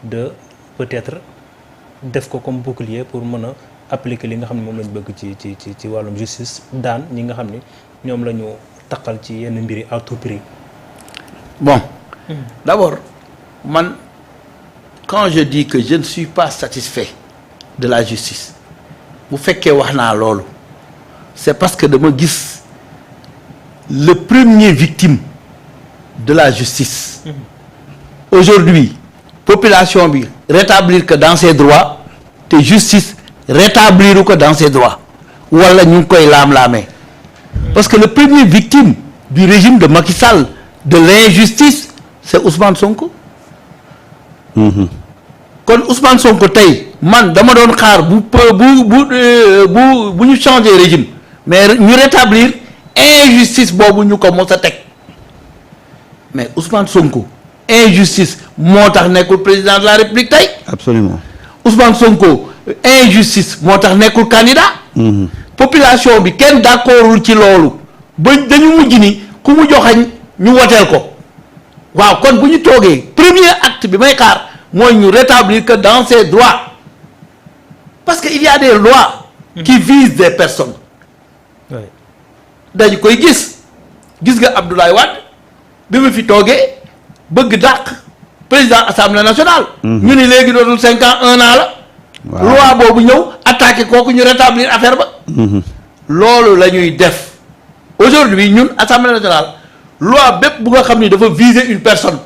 de peut-être def ko comme bouclier pour mën a appliquer li nga xam ne moom lañ bëgg ci wàllum justice daan ñi nga xam ne ñoom la ñu taqal ci yenn mbiri à tout prix. Bon, d'abord man quand je dis que je ne suis pas satisfait de la justice bu fekkee wax naa loolu c'est parce que dama gis le premier victime de la justice aujourd'hui population bi rétablir que dans ses droits te justice rétablir que dans ses droits wala ñu ngi koy laam-laamee parce que le premier victime du régime de Macky Sall de l'injustice c'est Ousmane Sonko. kon Ousmane Sonko tey man dama doon xaar bu ñu changer régime mais ñu rétablir injustice boobu ñu ko mos a teg mais Ousmane Sonko injustice moo tax nekkul président de la République tey. Absolument. Ousmane Sonko injustice moo tax nekkul candidat. population bi kenn d'accordul ci loolu ba dañu mujj ni ku mu joxañ ñu woteel ko waaw kon bu ñu toogee premier acte bi may xaar mooy ñu rétablir que dans ses droits parce que il y a des lois qui visent des personnes dañu koy gis nga Abdoulaye Wade bi mu fi toogee bëgg dàq président assemblée nationale ñu ni léegi dootul 5 ans 1 an la loi boobu ñëw attaqué kooku ñu rétablir affaire ba loolu la ñuy def aujourd'hui ñun assemblée nationale loi bépp bu nga xam ni dafa viser une personne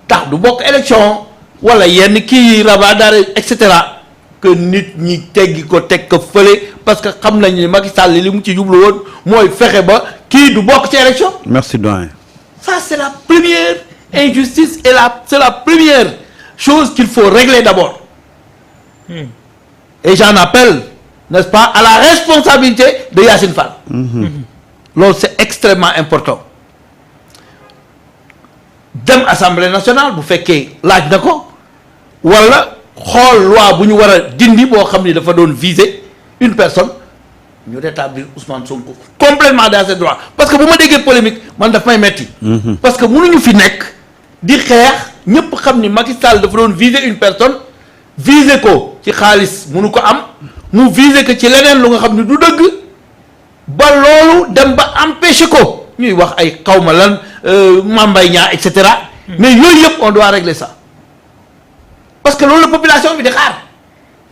tax du bokk élection wala yenn kii rabat d'arrêt et cetera que nit ñi teggi ko teg ko fële parce que xam nañ ni Macky Sall li mu ci jublu woon mooy fexe ba kii du bokk ci élection. Merci doyen. Ça c'est la première injustice et c'est la première chose qu'il faut régler d'abord. Et j'en appelle, n'est-ce pas, à la responsabilité de Yassine Fall. Loolu c'est extrêmement important. Dem Assemblée nationale bu fekkee laaj na ko wala xool loi bu ñu war a dindi boo xam ni dafa doon viser une personne ñu rétablir Ousmane Sonko complètement dans ses droits parce que bu ma déggee polémique man daf may metti parce que mënuñu fi nekk di xeex ñëpp xam ni Macky Sall dafa doon viser une personne viser ko ci xaalis mënu ko am mu viser ko ci leneen lu nga xam ni du dëgg ba loolu dem ba empêcher ko ñuy wax ay xawma lan Mame Mbaye Niang et cetera mais yooyu yëpp on doit régler ça parce que loolu la population bi di xaar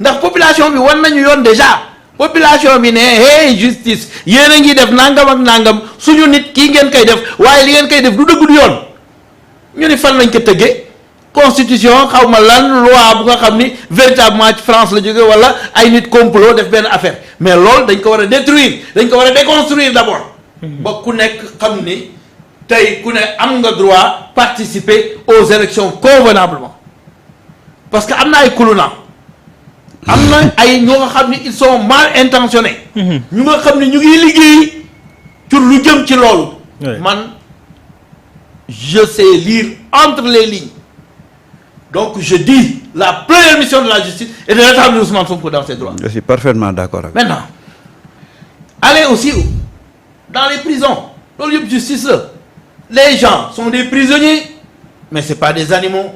ndax population bi wan nañu yoon déjà population bi ne hey justice yéen a ngi def nangam ak nangam suñu nit kii ngeen koy def waaye li ngeen koy def du dëgg du yoon ñu ni fan lañ ko tëggee constitution xaw ma lan loi bu nga xam ni véritablement ci France la jóge wala ay nit complot def benn affaire mais loolu dañ ko war a détruire dañ ko war a déconstruire d'abord ba ku nekk xam ni tey ku ne am nga droit participer aux élections convenablement parce que am na ay kuluna am na ay ñoo nga xam ni ils sont mal intentionnés ñu nga xam ni ñu ngi liggéey ci lu jëm ci loolu man je sais lire entre les lignes donc je dis la première mission de la justice est de rétablir Ousmane Sonko dans ses droits. Je suis parfaitement d'accord avec. Maintenant aller aussi dans les prisons loolu yëpp justice la les gens sont des prisonniers mais c'est pas des animaux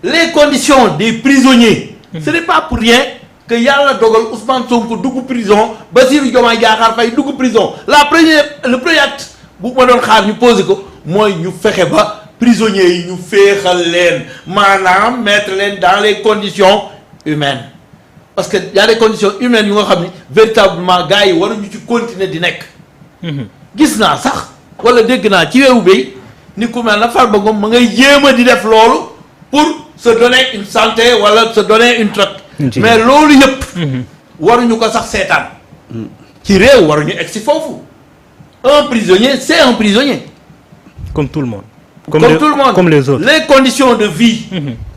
les conditions des prisonniers ce n'est pas pour rien que yàlla dogal Ousmane Sonko dugg prison Bassirou Diomaye Diakhar Faye dugg prison le premier acte bu ma doon xaar ñu posé ko mooy ñu fexe ba prisonniers yi ñu féexal leen maanaam mettre leen dans les conditions humaines parce que y a des conditions humaines yu nga xam ni véritablement gars yi waruñu ci continuer di nekk gis naa sax wala dégg naa ci weewu bay ni ku mel na Farba Ngom ma ngay jéem a di def loolu pour se donner une santé wala se donner une traite mais loolu yëpp waruñu ko sax seetaan ci réew waruñu egg si foofu un prisonnier c'est un prisonnier comme tout le monde tout le monde comme les autres les conditions de vie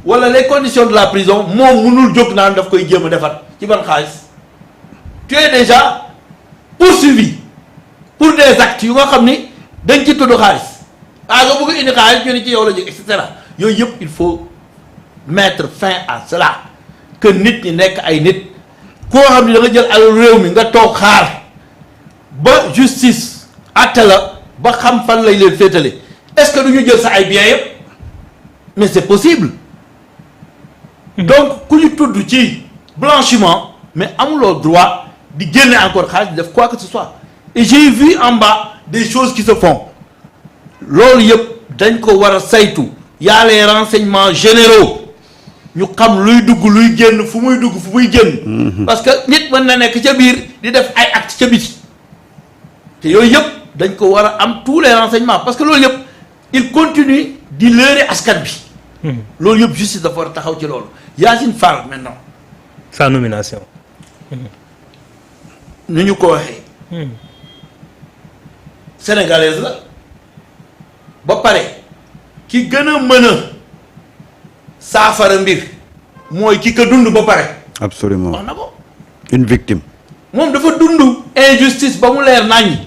wala les conditions de la prison moom mënul jóg naan daf koy jéem a defar ci ban xaalis tu es déjà poursuivi pour des actes yu nga xam ni dañ ci tudd xaalis nga bëgg indi xaalis ñu ne ci yow la jóg et cetera yooyu yëpp il faut mettre fin à cela que nit ñi nekk ay nit koo xam ni da nga jël alal réew mi nga toog xaar ba justice àtte la ba xam fan lay leen féetale est-ce que du ñu jël sa ay biens yëpp mais c'est possible donc ku ñu tudd ci blanchiment mais amuloo droit di génne encore xaalis di def quoi que ce soit et j'ai vu en bas des choses qui se font loolu yëpp dañ ko war a saytu y a les renseignements généraux ñu xam luy dugg luy génn fu muy dugg fu muy génn parce que nit mën na nekk ca biir di def ay actes ca biti te yooyu yëpp dañ ko war a am tous les renseignements parce que loolu yëpp il continue di leurrer askan bi loolu yëpp justice dafa war a taxaw ci loolu Yacine Fall maintenant sa nomination nu ñu ko waxee sénégalaise la ba pare ki gën a mën a saafara mbir mooy ki ko dund ba pare absolument wax na ko une victime moom dafa dund injustice ba mu leer naññi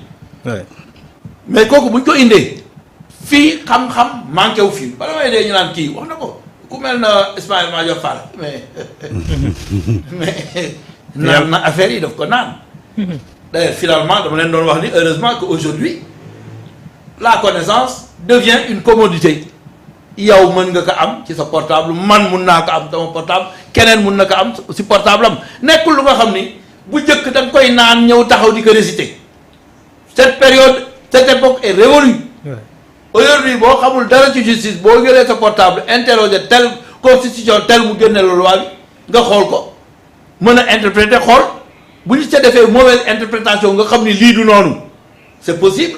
mais kooku buñ ko indee fii xam-xam manqué wu fii bala may dee ñu naan kii wax na ko ku mel na Ismaïla Madior Fall mais naan na affaire yi daf ko naan d'ailleurs finalement dama leen doon wax ni heureusement que aujourd'hui la connaissance devient une commodité yow mën nga ko am ci sa portable man mun naa ko am sama portable keneen mun na ko am si portable am nekkul lu nga xam ni bu njëkk da nga koy naan ñëw taxaw di ko réciter cette période cette époque est révolue aujourd'hui boo xamul dara ci justice boo jëlee sa portable interroger telle constitution telle mu génne la loi bi nga xool ko mën a interpréter xool bu ñu ca defee mauvaise interprétation nga xam ni lii du noonu c'est possible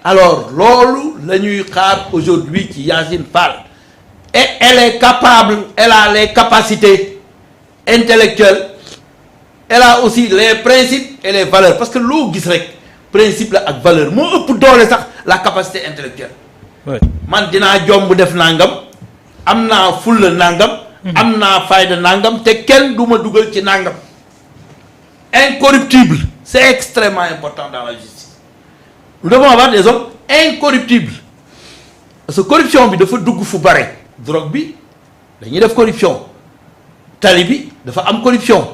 alors loolu la ñuy xaar aujourd'hui ci Yacine Fall et elle est capable elle a les capacités intellectuelles elle a aussi les principes et les valeurs parce que loo gis rek principe la ak valeur moo ëpp doole sax la capacité intellectuelle man dinaa jomb def nangam am naa fulla nangam am naa fayda nangam te kenn du ma dugal ci nangam incorruptible c'est extrêmement important dans la justice nous devons avoir des hommes incorruptibles parce que corruption bi dafa dugg fu bare drogue bi dañuy def corruption tali bi dafa am corruption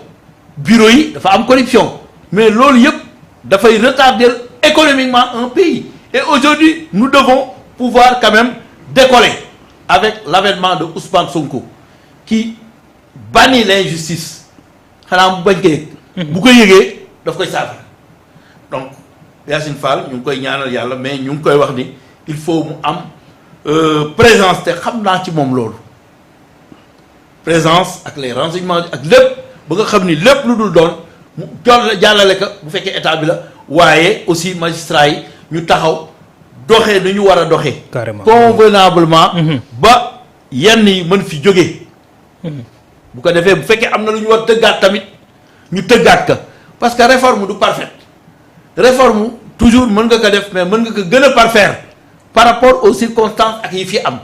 bureau yi dafa am corruption mais loolu yëpp dafay retarder économiquement un pays et aujourd'hui nous devons pouvoir quand même décoller avec l'avènement de Ousmane Sonko qui bannit l'injustice xanaa mu bañ ko yëg bu ko yëgee daf koy saafara donc Yacine Fall ñu ngi koy ñaanal yàlla mais ñu ngi koy wax ni il faut mu am présence te xam naa ci moom loolu présence ak les renseignements ak lépp ba nga xam ni lépp lu dul doon mu jàllale ko bu fekkee état bi la waaye aussi magistrat yi ñu taxaw doxee nu ñu war a doxee carrément convenablement ba yenn yi mën fi jógee bu ko defee bu fekkee am na lu ñu war tëggaat tamit ñu tëggaat ka parce que réforme du parfaite réforme toujours mën nga ko def mais mën nga ko gën a parfaire par rapport aux circonstances ak yi fi am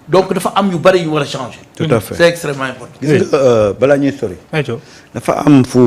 donc dafa am yu bari yu war a changer. tout à fait c'est extrêmement important. gis nga balaa ñuy sori. ayca dafa am fu